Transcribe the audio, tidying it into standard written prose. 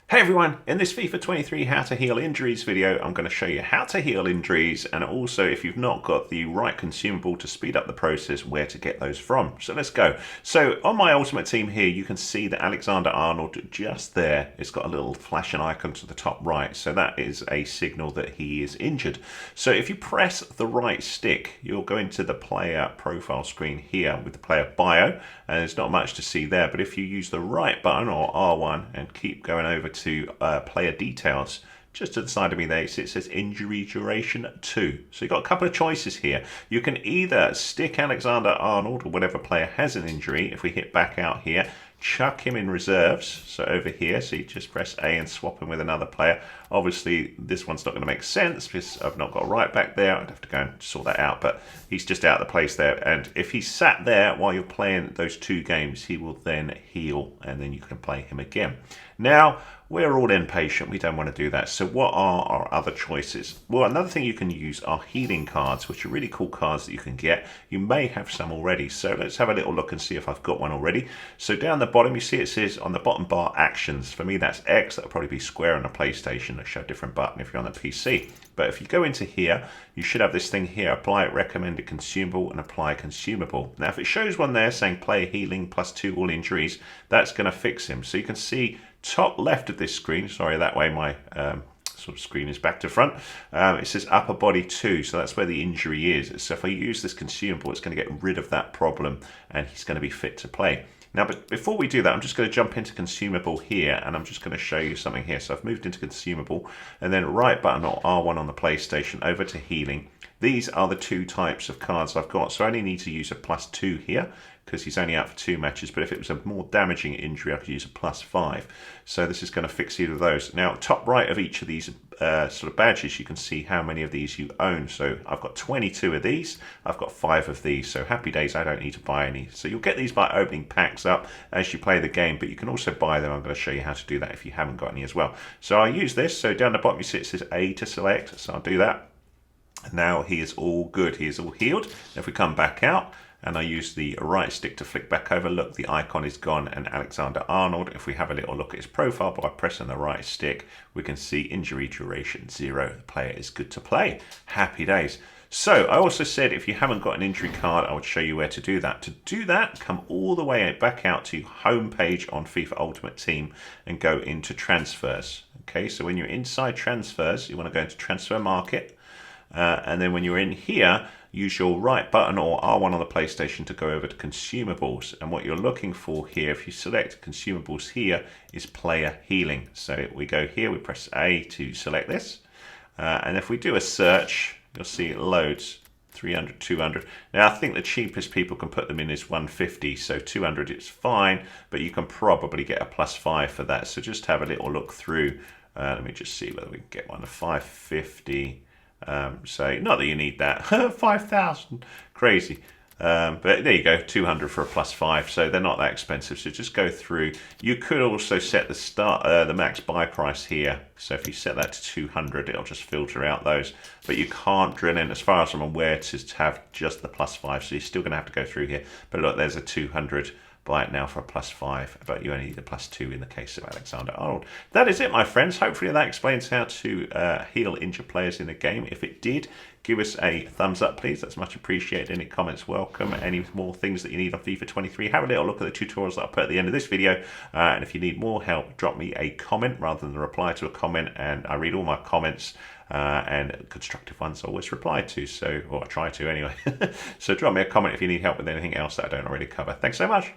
Hey everyone, in this FIFA 23 How to Heal Injuries video, I'm going to show you how to heal injuries and also if you've not got the right consumable to speed up the process, where to get those from. So let's go. So on my Ultimate Team here, you can see that Alexander-Arnold just there, it's got a little flashing icon to the top right. So that is a signal that he is injured. So if you press the right stick, you'll go into the player profile screen here with the player bio, and there's not much to see there, but if you use the right button or R1 and keep going over to player details, just to the side of me there, it says injury duration 2. So you've got a couple of choices here. You can either stick Alexander-Arnold or whatever player has an injury. If we hit back out here, chuck him in reserves, so over here, so you just press A and swap him with another player. Obviously this one's not going to make sense because I've not got a right back there. I'd have to go and sort that out, but he's just out of the place there, and if he's sat there while you're playing those two games, he will then heal and then you can play him again. Now we're all impatient, we don't want to do that, so what are our other choices? Well, another thing you can use are healing cards, which are really cool cards that you can get. You may have some already, so let's have a little look and see if I've got one already. So down the bottom you see it says on the bottom bar actions. For me that's X, that'll probably be square on a PlayStation. It'll show a different button if you're on the PC. But if you go into here, you should have this thing here, apply recommended consumable and apply consumable. Now if it shows one there saying player healing +2 all injuries, that's going to fix him. So you can see top left of this screen, sorry that way my sort of screen is back to front, it says upper body 2, so that's where the injury is. So if I use this consumable, it's going to get rid of that problem and he's going to be fit to play. Now, but before we do that, I'm just going to jump into consumable here and I'm just going to show you something here. So I've moved into consumable and then right button or R1 on the PlayStation over to healing. These are the two types of cards I've got. So I only need to use a +2 here because he's only out for 2 matches, but if it was a more damaging injury, I could use a +5. So this is going to fix either of those. Now, top right of each of these sort of badges, you can see how many of these you own. So I've got 22 of these, I've got 5 of these, so happy days, I don't need to buy any. So you'll get these by opening packs up as you play the game, but you can also buy them. I'm going to show you how to do that if you haven't got any as well. So I use this, so down the bottom you see it says A to select, so I'll do that. Now he is all good, he is all healed. If we come back out, and I use the right stick to flick back over, look, the icon is gone, and Alexander-Arnold, if we have a little look at his profile by pressing the right stick, we can see injury duration 0. The player is good to play. Happy days. So I also said if you haven't got an injury card, I would show you where to do that. To do that, come all the way back out to home page on FIFA Ultimate Team and go into transfers. Okay, so when you're inside transfers, you want to go into transfer market. And then when you're in here, use your right button or R1 on the PlayStation to go over to consumables. And what you're looking for here, if you select consumables here, is player healing. So we go here, we press A to select this. And if we do a search, you'll see it loads. 300, 200. Now I think the cheapest people can put them in is 150, so 200 is fine, but you can probably get a +5 for that. So just have a little look through. Let me just see whether we can get one of 550. So not that you need that 5,000, crazy, but there you go, 200 for a +5, so they're not that expensive. So just go through. You could also set the max buy price here, so if you set that to 200, it'll just filter out those, but you can't drill in, as far as I'm aware, to have just the +5, so you're still going to have to go through here. But look, there's a 200. Buy it now for a +5, but you only need a +2 in the case of Alexander-Arnold. That is it, my friends. Hopefully that explains how to heal injured players in the game. If it did, give us a thumbs up, please. That's much appreciated. Any comments welcome. Any more things that you need on FIFA 23, have a little look at the tutorials that I'll put at the end of this video. And if you need more help, drop me a comment rather than a reply to a comment, and I read all my comments. And constructive ones I always reply to, so, or I try to anyway. So drop me a comment if you need help with anything else that I don't already cover. Thanks so much.